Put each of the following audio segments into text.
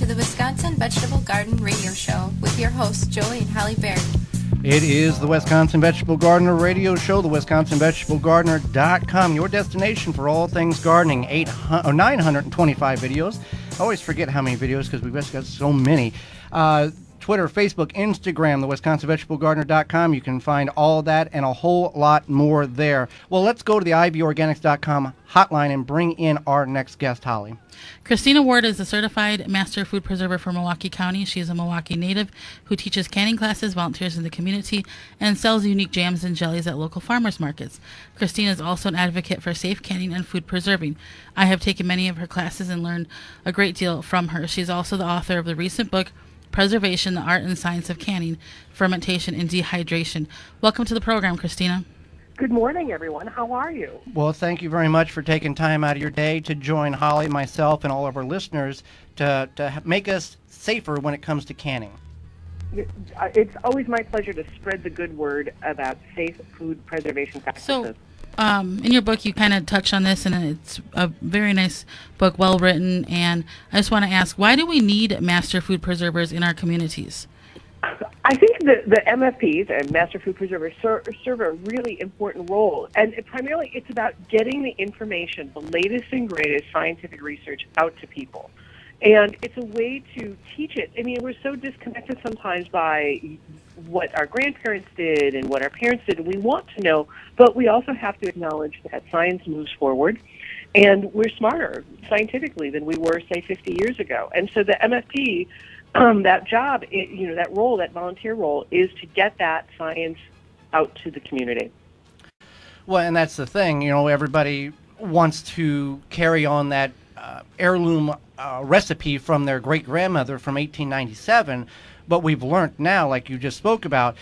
to the Wisconsin Vegetable Garden Radio Show with your hosts, Joey and Holly Baird. It is the Wisconsin Vegetable Gardener Radio Show, the WisconsinVegetableGardener.com, your destination for all things gardening. 925 videos. I always forget how many videos because we've just got so many. Twitter, Facebook, Instagram, the WisconsinVegetableGardener.com. You can find all that and a whole lot more there. Well, let's go to the ivorganics.com hotline and bring in our next guest, Holly. Christina Ward is a certified master food preserver for Milwaukee County. She is a Milwaukee native who teaches canning classes, volunteers in the community, and sells unique jams and jellies at local farmers markets. Christina is also an advocate for safe canning and food preserving. I have taken many of her classes and learned a great deal from her. She's also the author of the recent book, Preservation, the Art and Science of Canning, Fermentation, and Dehydration. Welcome to the program, Christina. Good morning, everyone. How are you? Well, thank you very much for taking time out of your day to join Holly, myself, and all of our listeners to make us safer when it comes to canning. It's always my pleasure to spread the good word about safe food preservation practices. So, in your book, you kind of touch on this, and it's a very nice book, well written. And I just want to ask, why do we need master food preservers in our communities? I think the MFPs and Master Food Preservers serve a really important role. And primarily, it's about getting the information, the latest and greatest scientific research out to people. And it's a way to teach it. I mean, we're so disconnected sometimes by what our grandparents did and what our parents did, and we want to know, but we also have to acknowledge that science moves forward, and we're smarter scientifically than we were, say, 50 years ago. And so the MFP, that job, that role, that volunteer role, is to get that science out to the community. Well, and that's the thing, everybody wants to carry on that heirloom recipe from their great-grandmother from 1897, but we've learned now, like you just spoke about,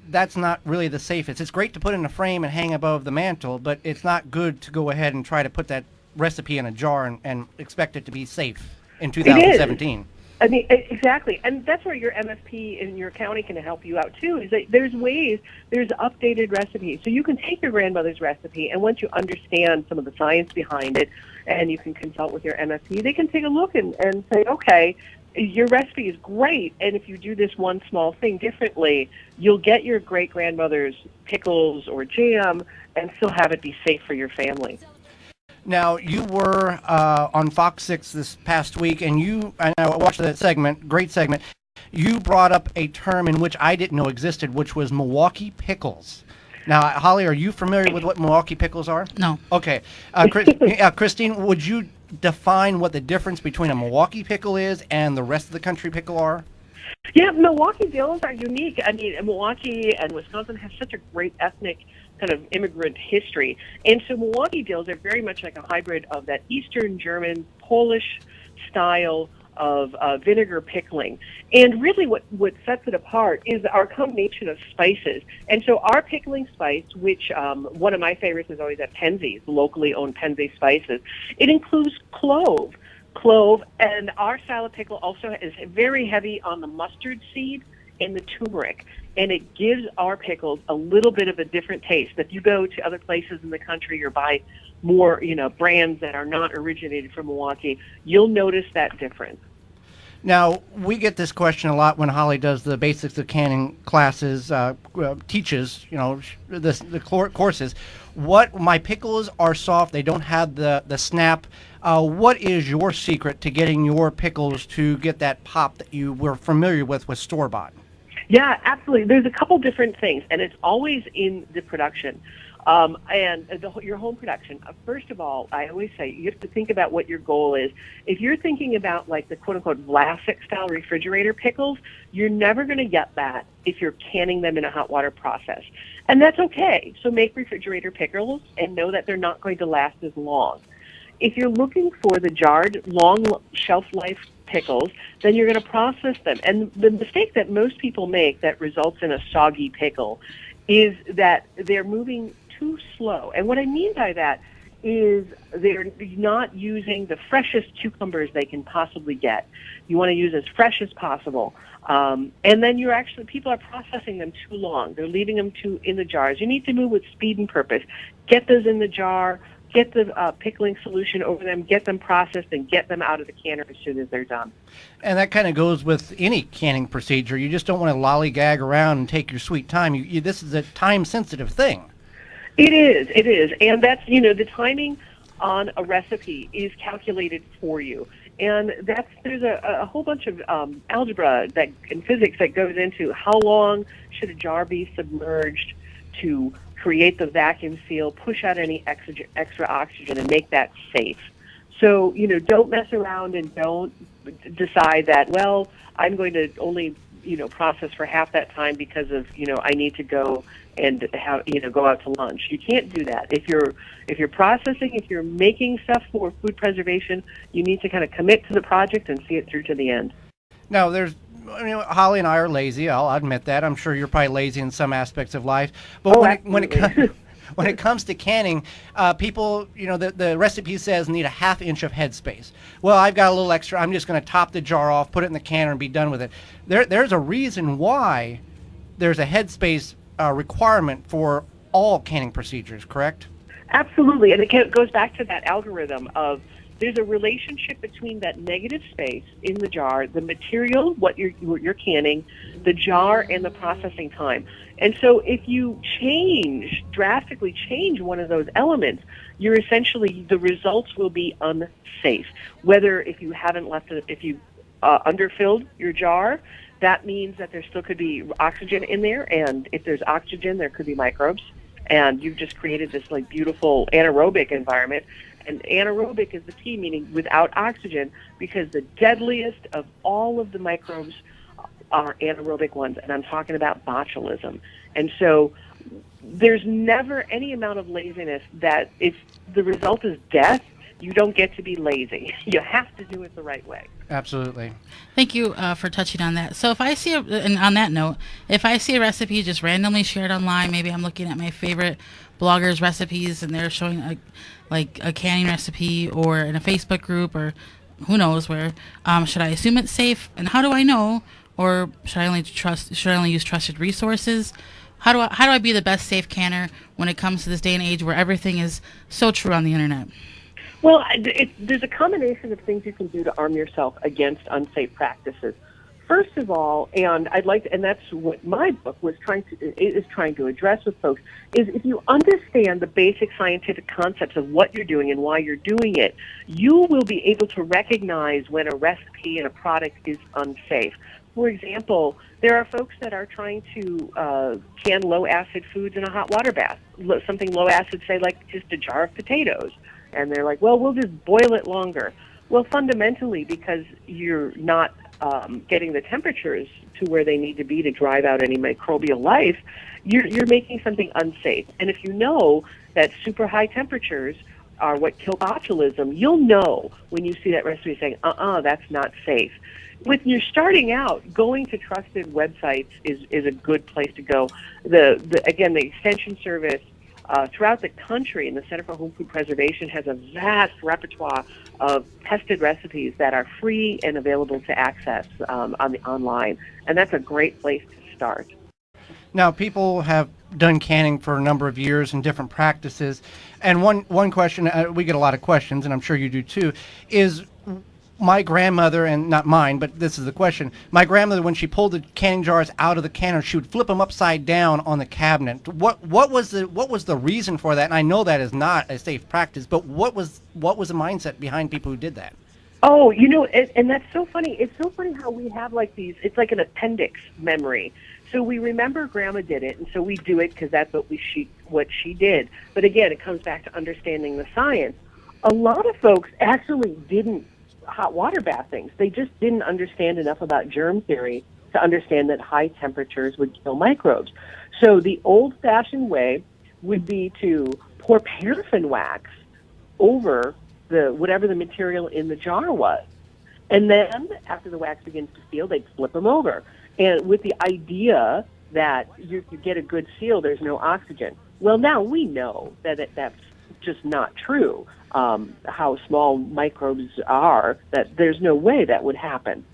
that's not really the safest. It's great to put in a frame and hang above the mantle, but it's not good to go ahead and try to put that recipe in a jar and expect it to be safe in 2017. I mean, exactly. And that's where your MFP in your county can help you out, too, is that there's updated recipes. So you can take your grandmother's recipe, and once you understand some of the science behind it, and you can consult with your MFP, they can take a look and say, okay, your recipe is great, and if you do this one small thing differently, you'll get your great-grandmother's pickles or jam and still have it be safe for your family. Now, you were on Fox 6 this past week, and I watched that segment, great segment. You brought up a term in which I didn't know existed, which was Milwaukee pickles. Now, Holly, are you familiar with what Milwaukee pickles are? No. Okay. Christine, would you define what the difference between a Milwaukee pickle is and the rest of the country pickle are? Yeah, Milwaukee dills are unique. I mean, Milwaukee and Wisconsin have such a great ethnic kind of immigrant history. And so Milwaukee dills are very much like a hybrid of that Eastern German, Polish style of vinegar pickling. And really what sets it apart is our combination of spices. And so our pickling spice, which one of my favorites is always at Penzeys, locally owned Penzeys spices, it includes clove, and our style of pickle also is very heavy on the mustard seed and the turmeric, and it gives our pickles a little bit of a different taste. If you go to other places in the country or buy more, brands that are not originated from Milwaukee, you'll notice that difference. Now, we get this question a lot when Holly does the basics of canning classes, teaches, the courses. My pickles are soft, they don't have the snap. What is your secret to getting your pickles to get that pop that you were familiar with store-bought? Yeah, absolutely. There's a couple different things, and it's always in the production. Your home production. First of all, I always say you have to think about what your goal is. If you're thinking about like the quote-unquote Vlasic style refrigerator pickles, you're never going to get that if you're canning them in a hot water process. And that's okay. So make refrigerator pickles and know that they're not going to last as long. If you're looking for the jarred, long shelf life pickles, then you're going to process them. And the mistake that most people make that results in a soggy pickle is that they're moving too slow. And what I mean by that is they're not using the freshest cucumbers they can possibly get. You want to use as fresh as possible. And then people are processing them too long. They're leaving them in the jars. You need to move with speed and purpose. Get those in the jar, get the pickling solution over them, get them processed, and get them out of the canner as soon as they're done. And that kind of goes with any canning procedure. You just don't want to lollygag around and take your sweet time. This is a time-sensitive thing. It is. And that's, the timing on a recipe is calculated for you. And there's a whole bunch of algebra and physics that goes into how long should a jar be submerged to create the vacuum seal, push out any extra oxygen, and make that safe. So, don't mess around and don't decide that, well, I'm going to only, process for half that time because of, I need to go and go out to lunch. You can't do that. If you're processing, if you're making stuff for food preservation, you need to kind of commit to the project and see it through to the end. Now, Holly and I are lazy. I'll admit that. I'm sure you're probably lazy in some aspects of life. But when it comes to canning, people, the recipe says need a ½ inch of headspace. Well, I've got a little extra. I'm just going to top the jar off, put it in the canner, and be done with it. There's a reason why there's a headspace requirement for all canning procedures, correct? Absolutely, and it goes back to that algorithm of there's a relationship between that negative space in the jar, the material, what you're canning, the jar, and the processing time. And so if you drastically change one of those elements, the results will be unsafe. Whether if you underfilled your jar, that means that there still could be oxygen in there, and if there's oxygen, there could be microbes, and you've just created this beautiful anaerobic environment. And anaerobic is the key, meaning without oxygen, because the deadliest of all of the microbes are anaerobic ones, and I'm talking about botulism. And so there's never any amount of laziness that if the result is death, you don't get to be lazy. You have to do it the right way. Absolutely. Thank you for touching on that. So if I see, and on that note, if I see a recipe just randomly shared online, maybe I'm looking at my favorite bloggers' recipes and they're showing a canning recipe or in a Facebook group or who knows where, should I assume it's safe? And how do I know? Or should I only use trusted resources? How do I be the best safe canner when it comes to this day and age where everything is so true on the internet? Well, there's a combination of things you can do to arm yourself against unsafe practices. First of all, and that's what my book is trying to address with folks, is if you understand the basic scientific concepts of what you're doing and why you're doing it, you will be able to recognize when a recipe and a product is unsafe. For example, there are folks that are trying to can low-acid foods in a hot water bath, something low-acid, say like just a jar of potatoes. And they're like, well, we'll just boil it longer. Well, fundamentally, because you're not getting the temperatures to where they need to be to drive out any microbial life, you're making something unsafe. And if you know that super high temperatures are what kill botulism, you'll know when you see that recipe saying, that's not safe. When you're starting out, going to trusted websites is a good place to go. The Extension Service throughout the country, and the Center for Home Food Preservation has a vast repertoire of tested recipes that are free and available to access online, and that's a great place to start. Now, people have done canning for a number of years and different practices, and one question, we get a lot of questions, and I'm sure you do too, is my grandmother, and not mine, but this is the question. My grandmother, when she pulled the canning jars out of the canner, she would flip them upside down on the cabinet. What was the reason for that? And I know that is not a safe practice, but what was the mindset behind people who did that? Oh, and that's so funny. It's so funny how we have it's like an appendix memory. So we remember Grandma did it, and so we do it because that's what she did. But again, it comes back to understanding the science. A lot of folks actually didn't hot water bath things. They just didn't understand enough about germ theory to understand that high temperatures would kill microbes. So the old-fashioned way would be to pour paraffin wax over whatever the material in the jar was. And then after the wax begins to seal, they'd flip them over. And with the idea that you get a good seal, there's no oxygen. Well, now we know that that's just not true. How small microbes are, that there's no way that would happen.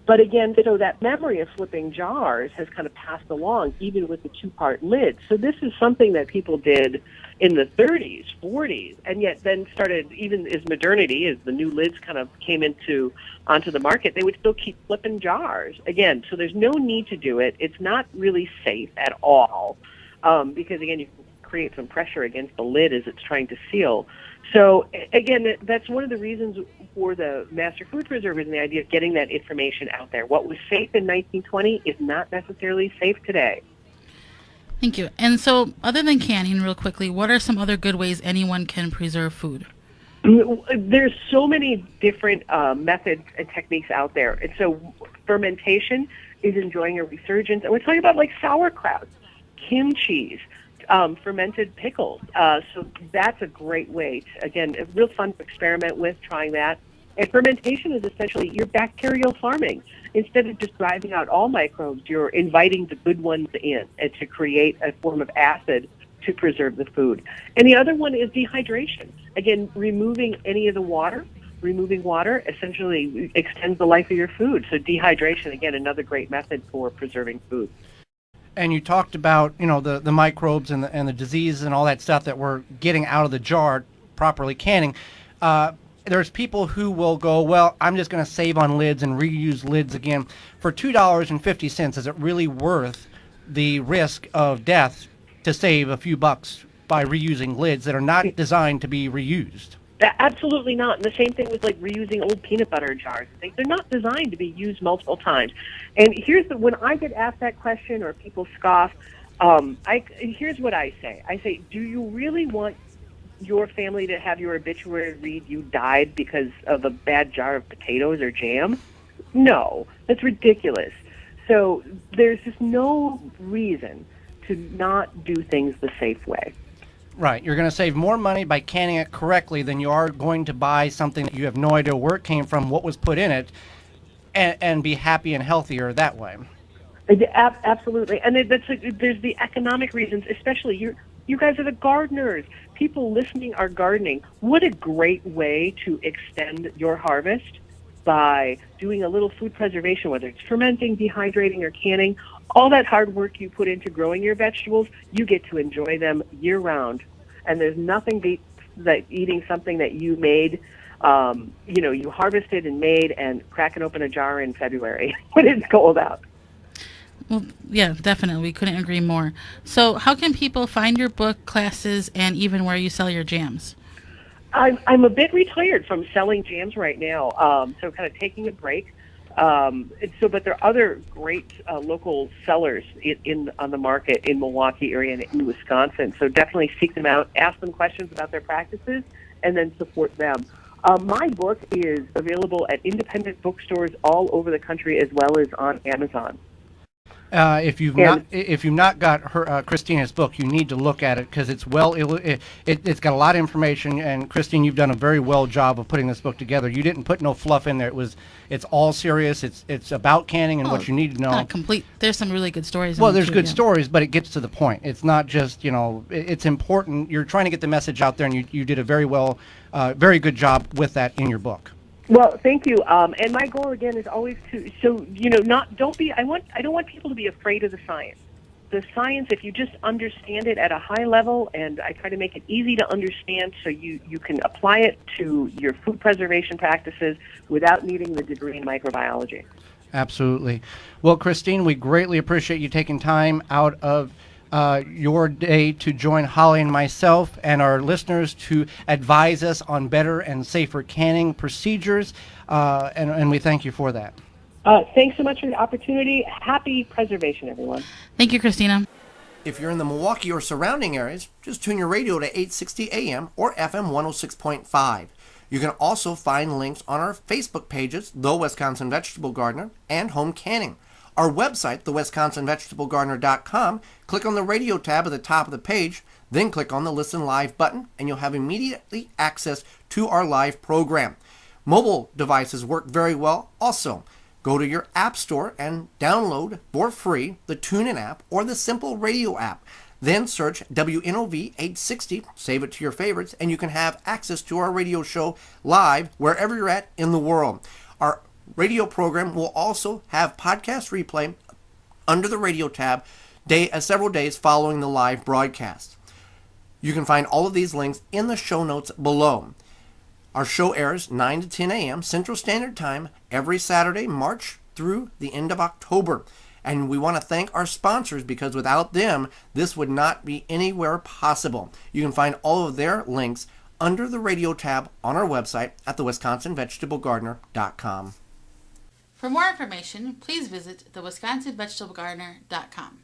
But again, so that memory of flipping jars has kind of passed along, even with the two-part lid. So this is something that people did in the 30s, 40s, and yet then started, even as modernity, as the new lids kind of came onto the market, they would still keep flipping jars. Again, so there's no need to do it. It's not really safe at all because, again, you can create some pressure against the lid as it's trying to seal. So, again, that's one of the reasons for the master food preservers and the idea of getting that information out there. What was safe in 1920 is not necessarily safe today. Thank you. And so, other than canning, real quickly, what are some other good ways anyone can preserve food? There's so many different methods and techniques out there. And so fermentation is enjoying a resurgence. And we're talking about like sauerkraut, kimchi, fermented pickles. So that's a great way to, again, a real fun to experiment with, trying that. And fermentation is essentially your bacterial farming. Instead of just driving out all microbes, you're inviting the good ones in and to create a form of acid to preserve the food. And the other one is dehydration. Again, removing any of the water. Removing water essentially extends the life of your food. So dehydration, again, another great method for preserving food. And you talked about, you know, the microbes and the disease and all that stuff that we're getting out of the jar, properly canning. There's people who will go, well, I'm just going to save on lids and reuse lids again. For $2.50, is it really worth the risk of death to save a few bucks by reusing lids that are not designed to be reused? Absolutely not. And the same thing with like reusing old peanut butter jars. They're not designed to be used multiple times. And when I get asked that question or people scoff, here's what I say. I say, do you really want your family to have your obituary read you died because of a bad jar of potatoes or jam? No, that's ridiculous. So there's just no reason to not do things the safe way. Right. You're going to save more money by canning it correctly than you are going to buy something that you have no idea where it came from, what was put in it, and be happy and healthier that way. Absolutely. And there's the economic reasons, especially you guys are the gardeners. People listening are gardening. What a great way to extend your harvest by doing a little food preservation, whether it's fermenting, dehydrating, or canning. All that hard work you put into growing your vegetables, you get to enjoy them year-round. And there's nothing beats that eating something that you made, you harvested and made, and cracking open a jar in February when it's cold out. Well, yeah, definitely. We couldn't agree more. So how can people find your book, classes, and even where you sell your jams? I'm a bit retired from selling jams right now, so kind of taking a break. But there are other great local sellers on the market in Milwaukee area and in Wisconsin. So definitely seek them out, ask them questions about their practices, and then support them. My book is available at independent bookstores all over the country as well as on Amazon. If you've not got her Christina's book, you need to look at it because it's it's got a lot of information. And Christine, you've done a very well job of putting this book together. You didn't put no fluff in there. It's all serious. It's about canning and what you need to know. Not complete. There's some really good stories. Well, there's good stories, but it gets to the point. It's not just it's important. You're trying to get the message out there, and you did a very good job with that in your book. Well, thank you. And my goal again is always I don't want people to be afraid of the science. The science, if you just understand it at a high level, and I try to make it easy to understand so you can apply it to your food preservation practices without needing the degree in microbiology. Absolutely. Well, Christine, we greatly appreciate you taking time out of your day to join Holly and myself and our listeners to advise us on better and safer canning procedures, and we thank you for that. Thanks so much for the opportunity. Happy preservation, everyone. Thank you, Christina. If you're in the Milwaukee or surrounding areas, just tune your radio to 860 AM or FM 106.5. You can also find links on our Facebook pages, The Wisconsin Vegetable Gardener and Home Canning. Our website, thewisconsinvegetablegardener.com, click on the radio tab at the top of the page, then click on the Listen Live button, and you'll have immediately access to our live program. Mobile devices work very well. Also, go to your app store and download for free the TuneIn app or the Simple Radio app. Then search WNOV 860, save it to your favorites, and you can have access to our radio show live wherever you're at in the world. Our radio program will also have podcast replay under the radio tab several days following the live broadcast. You can find all of these links in the show notes below. Our show airs 9 to 10 a.m. Central Standard Time every Saturday, March through the end of October. And we want to thank our sponsors because without them, this would not be anywhere possible. You can find all of their links under the radio tab on our website at thewisconsinvegetablegardener.com. For more information, please visit thewisconsinvegetablegardener.com.